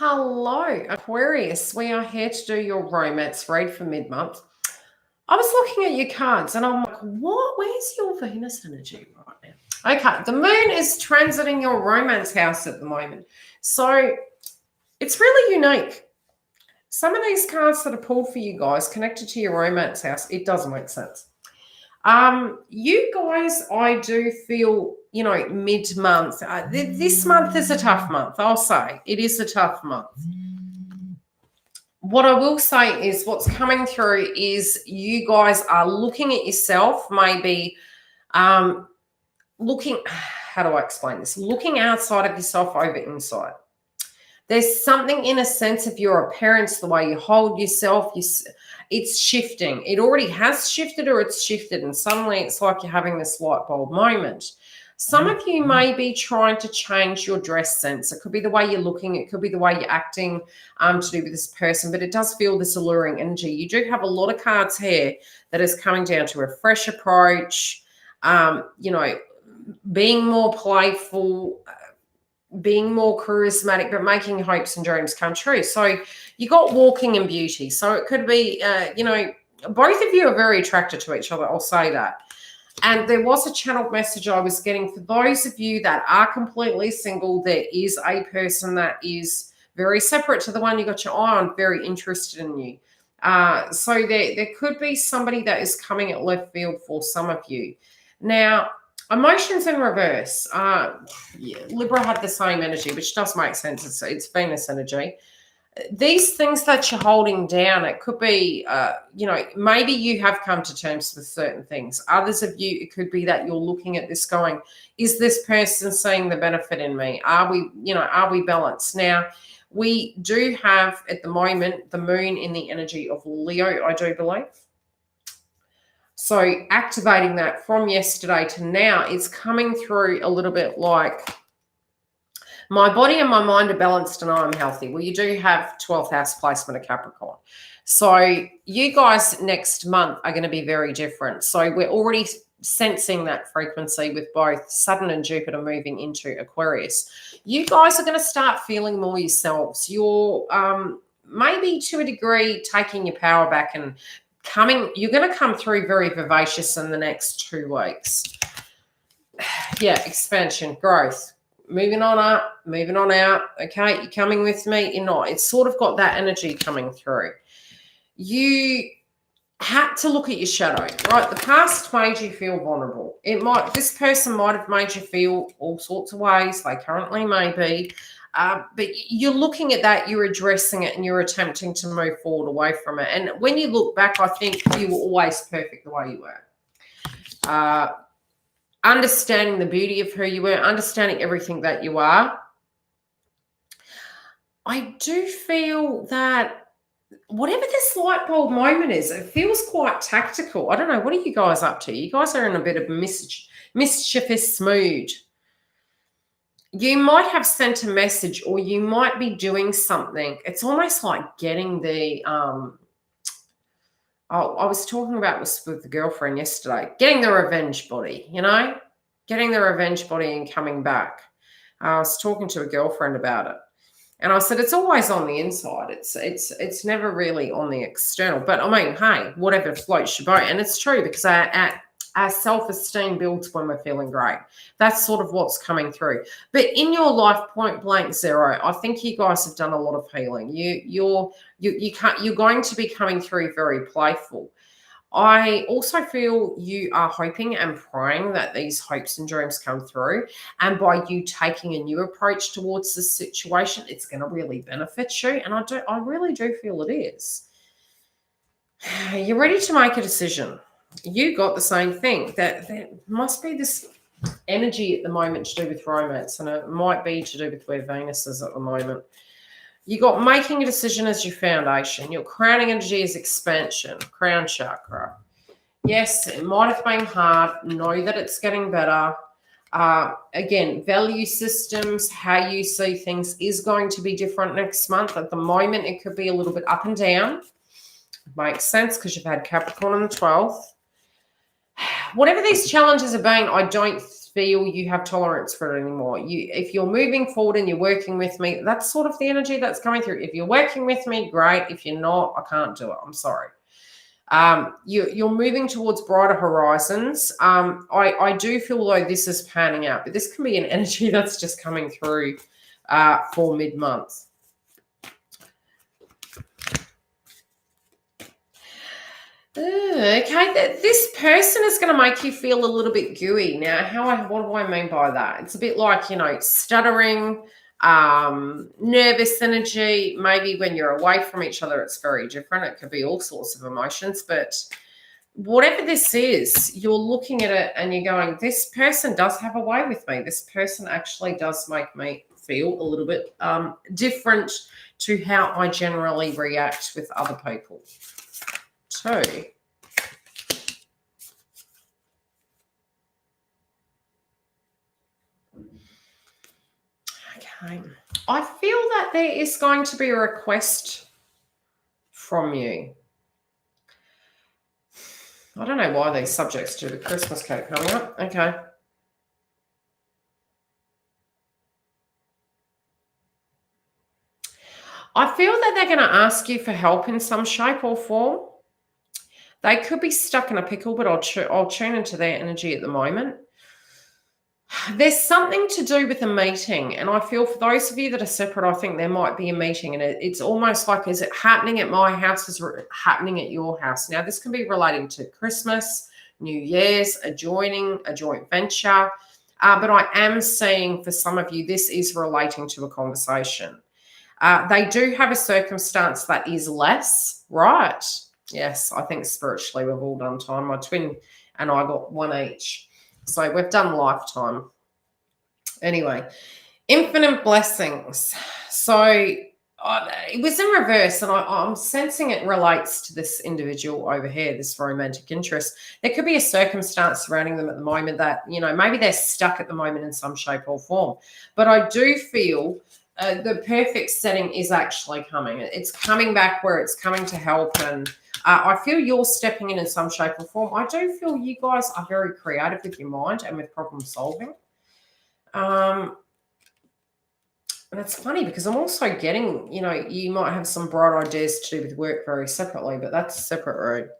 Hello, Aquarius. We are here to do your romance read for mid-month. I was looking at your cards and I'm like, what? Where's your Venus energy right now? Okay, the moon is transiting your romance house at the moment. So it's really unique. Some of these cards that are pulled for you guys connected to your romance house, it doesn't make sense. You guys, I do feel, mid-month. This month is a tough month, I'll say. It is a tough month. What I will say is what's coming through is you guys are looking at yourself, maybe looking, how do I explain this? Looking outside of yourself over inside. There's something in a sense of your appearance, the way you hold yourself, it's shifting. It already has shifted or it's shifted, and suddenly it's like you're having this light bulb moment. Some of you may be trying to change your dress sense. It could be the way you're looking. It could be the way you're acting to do with this person, but it does feel this alluring energy. You do have a lot of cards here that is coming down to a fresh approach, being more playful, being more charismatic, but making hopes and dreams come true. So you got walking in beauty. So it could be, both of you are very attracted to each other. I'll say that. And there was a channeled message I was getting for those of you that are completely single. There is a person that is very separate to the one you got your eye on, very interested in you. So there could be somebody that is coming at left field for some of you. Now, emotions in reverse. Libra had the same energy, which does make sense. It's Venus energy. These things that you're holding down, it could be, maybe you have come to terms with certain things. Others of you, it could be that you're looking at this going, is this person seeing the benefit in me? Are we balanced? Now, we do have at the moment the moon in the energy of Leo, I do believe. So activating that from yesterday to now, it's coming through a little bit like my body and my mind are balanced and I'm healthy. Well, you do have 12th house placement of Capricorn. So you guys next month are going to be very different. So we're already sensing that frequency with both Saturn and Jupiter moving into Aquarius. You guys are going to start feeling more yourselves. You're maybe to a degree taking your power back and you're going to come through very vivacious in the next 2 weeks. Yeah, expansion, growth. Moving on up, moving on out. Okay, you're coming with me, you're not. It's sort of got that energy coming through. You had to look at your shadow, right? The past made you feel vulnerable. This person might have made you feel all sorts of ways. They currently may be. But you're looking at that, you're addressing it, and you're attempting to move forward away from it. And when you look back, I think you were always perfect the way you were. Understanding the beauty of who you were, understanding everything that you are. I do feel that whatever this light bulb moment is, it feels quite tactical. I don't know. What are you guys up to? You guys are in a bit of mischievous mood. You might have sent a message or you might be doing something. It's almost like getting the I was talking about this with the girlfriend yesterday, getting the revenge body, getting the revenge body and coming back. I was talking to a girlfriend about it. And I said, it's always on the inside. It's never really on the external. But I mean, hey, whatever floats your boat. And it's true because our self-esteem builds when we're feeling great. That's sort of what's coming through. But in your life, point blank zero, I think you guys have done a lot of healing. You're going to be coming through very playful. I also feel you are hoping and praying that these hopes and dreams come through. And by you taking a new approach towards this situation, it's going to really benefit you. And I really do feel it is. You're ready to make a decision. You got the same thing. That there must be this energy at the moment to do with romance, and it might be to do with where Venus is at the moment. You got making a decision as your foundation. Your crowning energy is expansion, crown chakra. Yes, it might have been hard. Know that it's getting better. Again, value systems, how you see things is going to be different next month. At the moment, it could be a little bit up and down. Makes sense because you've had Capricorn on the 12th. Whatever these challenges have been, I don't feel you have tolerance for it anymore. If you're moving forward and you're working with me, that's sort of the energy that's coming through. If you're working with me, great. If you're not, I can't do it. I'm sorry. You're moving towards brighter horizons. I do feel though this is panning out, but this can be an energy that's just coming through for mid-month. Okay, this person is going to make you feel a little bit gooey. Now, what do I mean by that? It's a bit like, stuttering, nervous energy. Maybe when you're away from each other, it's very different. It could be all sorts of emotions, but whatever this is, you're looking at it and you're going, this person does have a way with me. This person actually does make me feel a little bit different to how I generally react with other people. Okay. I feel that there is going to be a request from you. I don't know why these subjects do the Christmas cake coming up. Okay. I feel that they're going to ask you for help in some shape or form. They could be stuck in a pickle, but I'll tune into their energy at the moment. There's something to do with a meeting, and I feel for those of you that are separate, I think there might be a meeting, and it's almost like, is it happening at my house? Is it happening at your house? Now, this can be relating to Christmas, New Year's, a joint venture, but I am seeing for some of you, this is relating to a conversation. They do have a circumstance that is less, right? Yes, I think spiritually we've all done time. My twin and I got one each. So we've done lifetime. Anyway, infinite blessings. So it was in reverse, and I'm sensing it relates to this individual over here, this romantic interest. There could be a circumstance surrounding them at the moment that, maybe they're stuck at the moment in some shape or form. But I do feel the perfect setting is actually coming. It's coming back where it's coming to help, and I feel you're stepping in some shape or form. I do feel you guys are very creative with your mind and with problem solving. And it's funny because I'm also getting, you might have some bright ideas to do with work very separately, but that's a separate road.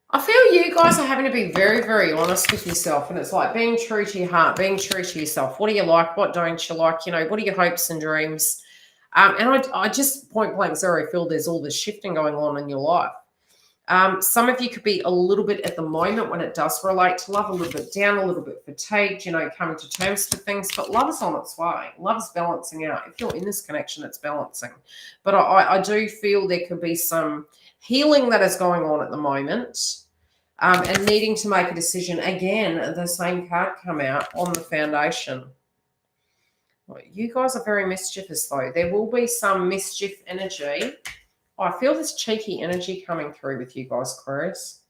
I feel you guys are having to be very, very honest with yourself, and it's like being true to your heart, being true to yourself. What do you like? What don't you like? What are your hopes and dreams? And I just point blank zero feel there's all this shifting going on in your life. Some of you could be a little bit at the moment when it does relate to love, a little bit down, a little bit fatigued, coming to terms with things, but love is on its way. Love is balancing out. If you're in this connection, it's balancing. But I do feel there could be some healing that is going on at the moment, and needing to make a decision. Again, the same card come out on the foundation. You guys are very mischievous, though. There will be some mischief energy. I feel this cheeky energy coming through with you guys, Aquarius.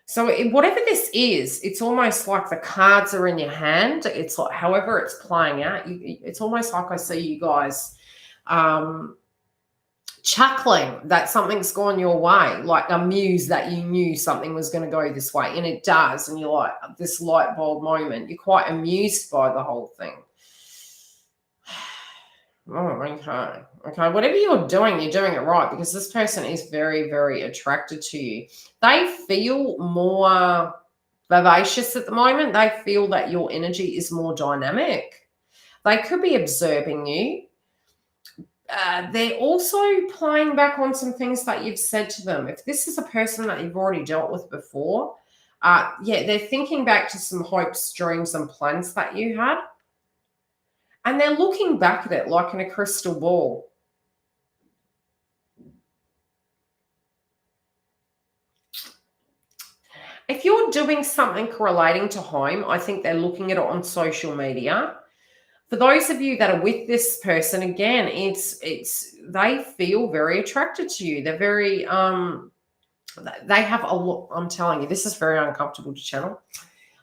So whatever this is, it's almost like the cards are in your hand. It's like however it's playing out. It's almost like I see you guys chuckling that something's gone your way, like amused that you knew something was going to go this way, and it does. And you're like, this light bulb moment. You're quite amused by the whole thing. Oh, okay. Okay, whatever you're doing it right, because this person is very, very attracted to you. They feel more vivacious at the moment. They feel that your energy is more dynamic. They could be observing you. They're also playing back on some things that you've said to them. If this is a person that you've already dealt with before, they're thinking back to some hopes, dreams, and plans that you had. And they're looking back at it like in a crystal ball. If you're doing something relating to home, I think they're looking at it on social media. For those of you that are with this person, again, they feel very attracted to you. They're very, they have a lot. I'm telling you, this is very uncomfortable to channel.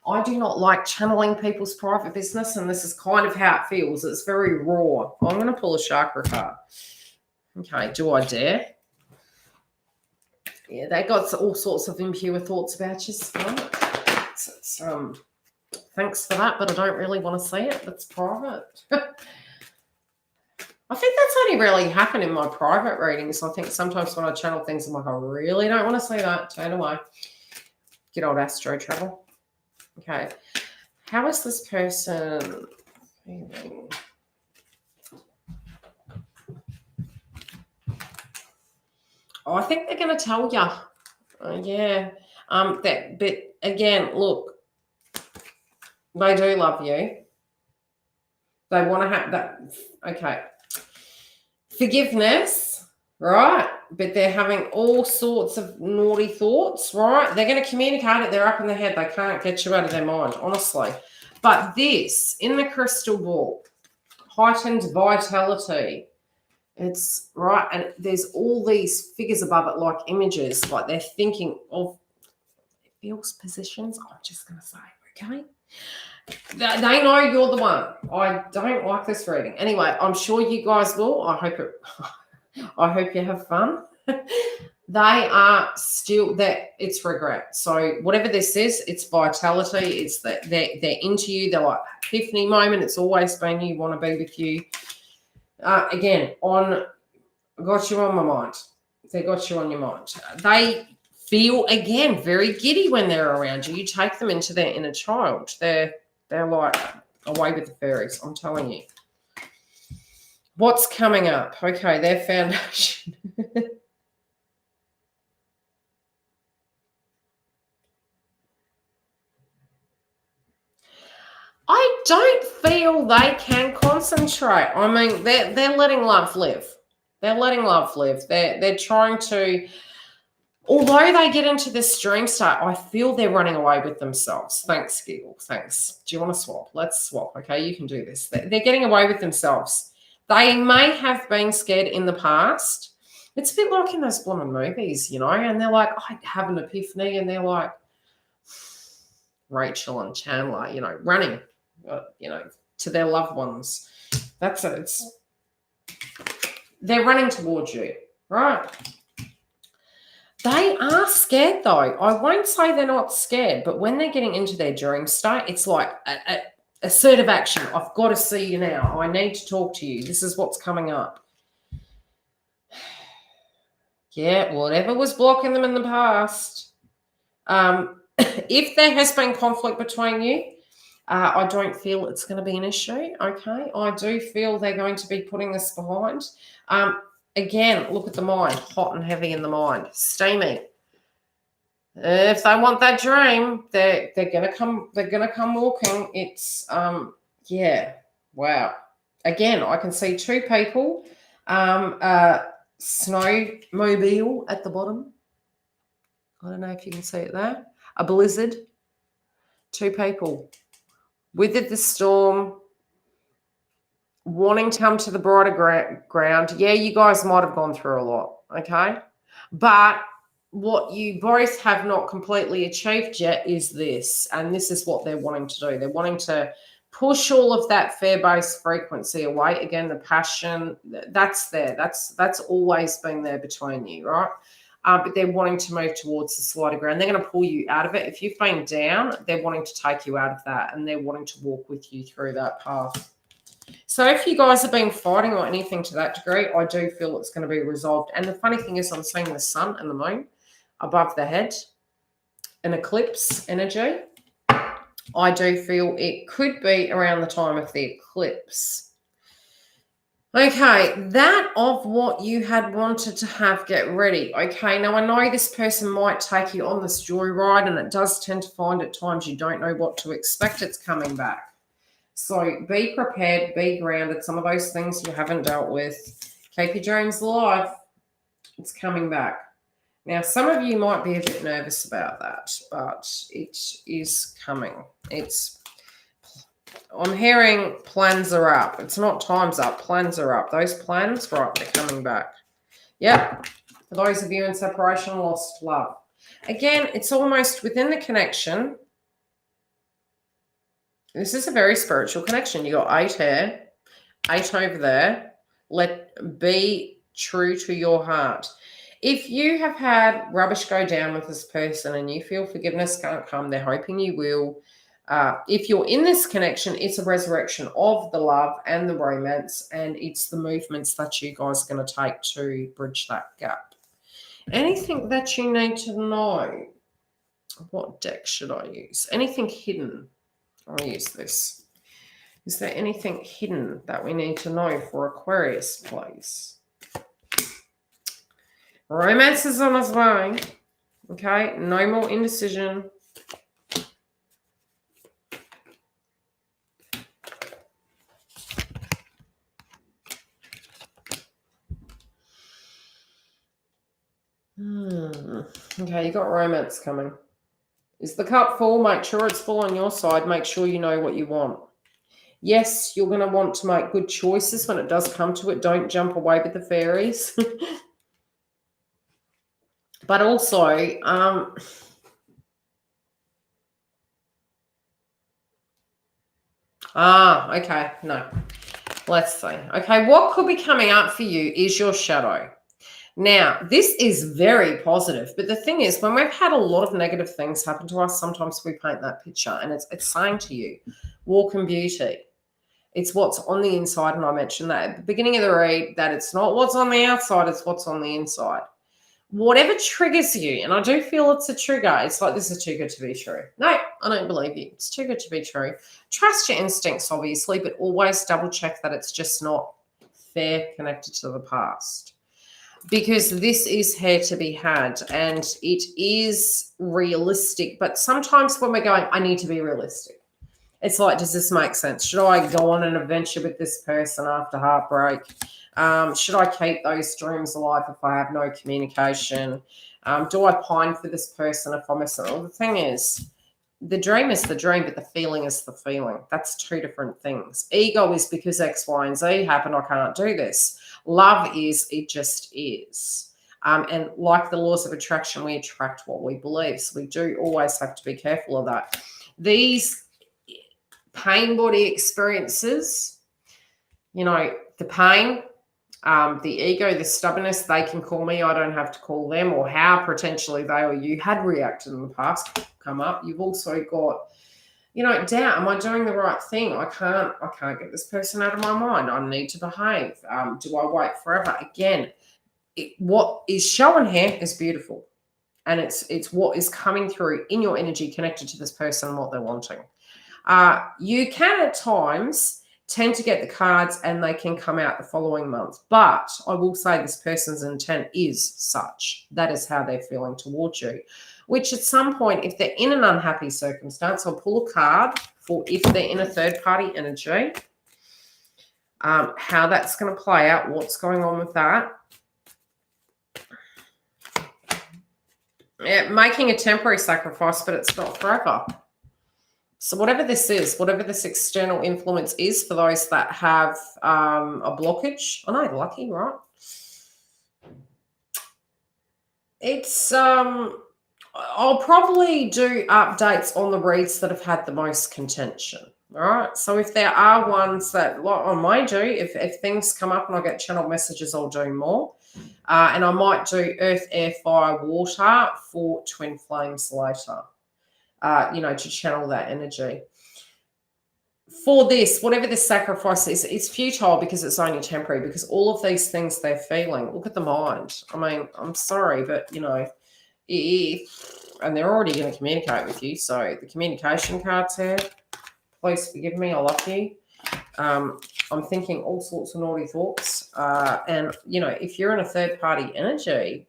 I do not like channeling people's private business, and this is kind of how it feels. It's very raw. I'm going to pull a chakra card. Okay, do I dare? Yeah, they got all sorts of impure thoughts about you. Thanks for that, but I don't really want to see it. That's private. I think that's only really happened in my private readings. I think sometimes when I channel things, I'm like, I really don't want to see that. Turn away. Good old astro travel. Okay. How is this person feeling? Oh, I think they're going to tell you. Yeah. But again, look, they do love you. They want to have that. Okay. Forgiveness, right? But they're having all sorts of naughty thoughts, right? They're going to communicate it. They're up in their head. They can't get you out of their mind, honestly. But this, in the crystal ball, heightened vitality, it's right. And there's all these figures above it, like images, like they're thinking of feels positions. I'm just going to say, okay? They know you're the one. I don't like this reading. Anyway, I'm sure you guys will. I hope you have fun. They are still that it's regret. So whatever this is, it's vitality. It's that they're into you. They're like epiphany moment. It's always been you want to be with you. Again, got you on my mind. They got you on your mind. They feel again very giddy when they're around you. You take them into their inner child. They're like away with the fairies, I'm telling you. What's coming up? Okay, their foundation. I don't feel they can concentrate. I mean, they're letting love live. They're letting love live. They're trying to. Although they get into this dream state, I feel they're running away with themselves. Thanks, Giggle. Thanks. Do you want to swap? Let's swap. Okay, you can do this. They're getting away with themselves. They may have been scared in the past. It's a bit like in those blooming movies, and they're like, I have an epiphany, and they're like, Rachel and Chandler, running, to their loved ones. That's it. They're running towards you, right? They are scared, though. I won't say they're not scared, but when they're getting into their dream state, it's like assertive action. I've got to see you now. I need to talk to you. This is what's coming up. Yeah, whatever was blocking them in the past. If there has been conflict between you, I don't feel it's going to be an issue, okay? I do feel they're going to be putting this behind. Again, look at the mind, hot and heavy in the mind, steamy. If they want that dream, they're gonna come. They're gonna come walking. It's yeah, wow. Again, I can see two people, snowmobile at the bottom. I don't know if you can see it there. A blizzard. Two people withered the storm. Wanting to come to the brighter ground. Yeah, you guys might have gone through a lot, okay? But what you both have not completely achieved yet is this, and this is what they're wanting to do. They're wanting to push all of that fear-based frequency away. Again, the passion, that's there. That's always been there between you, right? But they're wanting to move towards the slighter ground. They're going to pull you out of it. If you've been down, they're wanting to take you out of that, and they're wanting to walk with you through that path. So if you guys have been fighting or anything to that degree, I do feel it's going to be resolved. And the funny thing is I'm seeing the sun and the moon above the head, an eclipse energy. I do feel it could be around the time of the eclipse. Okay, that of what you had wanted to have, get ready. Okay, now I know this person might take you on this joyride, and it does tend to find at times you don't know what to expect. It's coming back. So be prepared, be grounded. Some of those things you haven't dealt with. Keep your dreams alive. It's coming back. Now, some of you might be a bit nervous about that, but it is coming. I'm hearing plans are up. It's not time's up. Plans are up. Those plans, right, they're coming back. Yep. For those of you in separation, lost love. Again, it's almost within the connection. This is a very spiritual connection. You got 8 here, 8 over there. Be true to your heart. If you have had rubbish go down with this person and you feel forgiveness can't come, they're hoping you will. If you're in this connection, it's a resurrection of the love and the romance, and it's the movements that you guys are going to take to bridge that gap. Anything that you need to know? What deck should I use? Anything hidden? I'll use this. Is there anything hidden that we need to know for Aquarius, please? Romance is on its way. Okay, no more indecision. Okay, you got romance coming. Is the cup full? Make sure it's full on your side. Make sure you know what you want. Yes, you're going to want to make good choices when it does come to it. Don't jump away with the fairies. But also, okay, no. Let's see. Okay, what could be coming up for you is your shadow. Now, this is very positive, but the thing is, when we've had a lot of negative things happen to us, sometimes we paint that picture, and it's saying to you, walk in beauty. It's what's on the inside, and I mentioned that at the beginning of the read, that it's not what's on the outside, it's what's on the inside. Whatever triggers you, and I do feel it's a trigger, it's like, this is too good to be true. No, I don't believe you. It's too good to be true. Trust your instincts, obviously, but always double check that it's just not fair connected to the past. Because this is here to be had, and it is realistic. But sometimes when we're going, I need to be realistic. It's like, does this make sense? Should I go on an adventure with this person after heartbreak? Should I keep those dreams alive if I have no communication? Do I pine for this person if I miss it? Well, the thing is, the dream is the dream, but the feeling is the feeling. That's two different things. Ego is because X, Y, and Z happened, I can't do this. Love is, it just is. And like the laws of attraction, we attract what we believe. So we do always have to be careful of that. These pain body experiences, you know, the pain, the ego, the stubbornness, they can call me. I don't have to call them, or how potentially they or you had reacted in the past come up. You've also got, you know, doubt. Am I doing the right thing? I can't get this person out of my mind. I need to behave. Do I wait forever? Again, what is showing here is beautiful. And it's what is coming through in your energy connected to this person and what they're wanting. You can at times tend to get the cards and they can come out the following month. But I will say this person's intent is such. That is how they're feeling towards you. Which at some point, if they're in an unhappy circumstance, I'll pull a card for if they're in a third-party energy, how that's going to play out, what's going on with that. Yeah, making a temporary sacrifice, but it's not forever. So whatever this is, whatever this external influence is for those that have a blockage. I know, lucky, right? It's... I'll probably do updates on the reads that have had the most contention. All right. So if there are ones that, like I might do, if things come up and I get channeled messages, I'll do more. And I might do earth, air, fire, water for twin flames later, you know, to channel that energy. For this, whatever this sacrifice is, it's futile because it's only temporary, because all of these things they're feeling, look at the mind. I mean, I'm sorry, but, you know, and they're already going to communicate with you. So the communication card's here. Please forgive me. I love you. I'm thinking all sorts of naughty thoughts. And, you know, if you're in a third-party energy,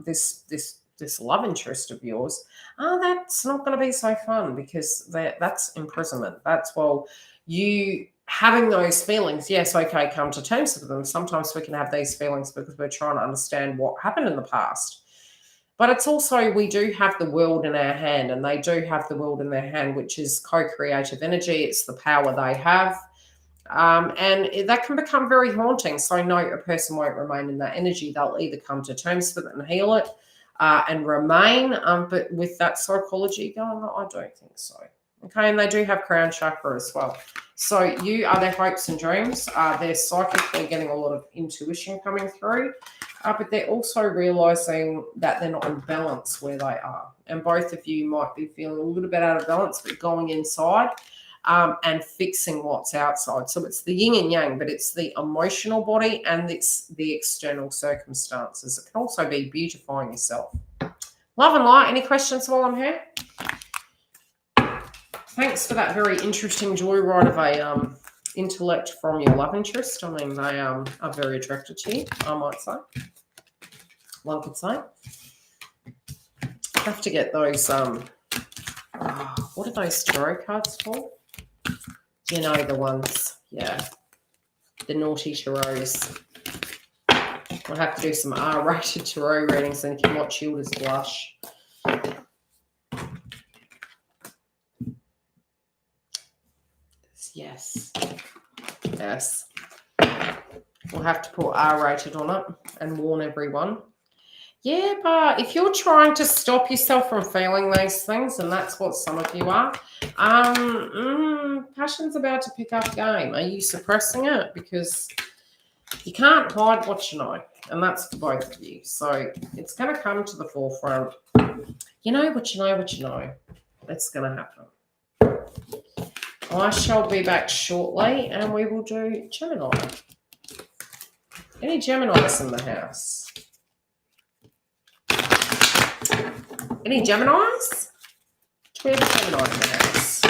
this love interest of yours, that's not going to be so fun, because that's imprisonment. That's, well, you having those feelings, yes, okay, come to terms with them. Sometimes we can have these feelings because we're trying to understand what happened in the past. But it's also, we do have the world in our hand, and they do have the world in their hand, which is co-creative energy. It's the power they have. And that can become very haunting. So no, a person won't remain in that energy. They'll either come to terms with it and heal it and remain. But with that psychology going, I don't think so. Okay, and they do have crown chakra as well. So you are their hopes and dreams. They're psychically getting a lot of intuition coming through. but they're also realizing that they're not in balance where they are. And both of you might be feeling a little bit out of balance, but going inside and fixing what's outside. So it's the yin and yang, but it's the emotional body and it's the external circumstances. It can also be beautifying yourself. Love and light. Any questions while I'm here? Thanks for that very interesting joyride of a intellect from your love interest. I mean, they are very attracted to you, I might say. One could say. I have to get those, what are those tarot cards for? You know the ones, yeah. The naughty tarots. I'll have to do some R-rated tarot readings and you can watch Yildiz blush. Yes. Yes. We'll have to put R-rated on it and warn everyone. Yeah, but if you're trying to stop yourself from feeling these things, and that's what some of you are, passion's about to pick up game. Are you suppressing it? Because you can't hide what you know, and that's for both of you. So it's going to come to the forefront. You know what you know what you know. That's going to happen. I shall be back shortly, and we will do Gemini. Any Geminis in the house? Any Geminis? Do we have a Gemini in the house?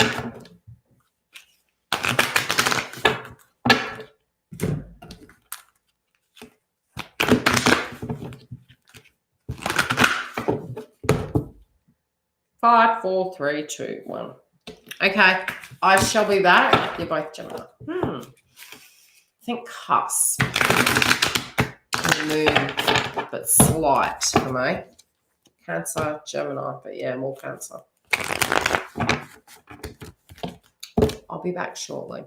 Five, four, three, two, one. Okay, I shall be back. You're both Gemini. I think cusp. Moon, but slight for me. Cancer, Gemini, but yeah, more Cancer. I'll be back shortly.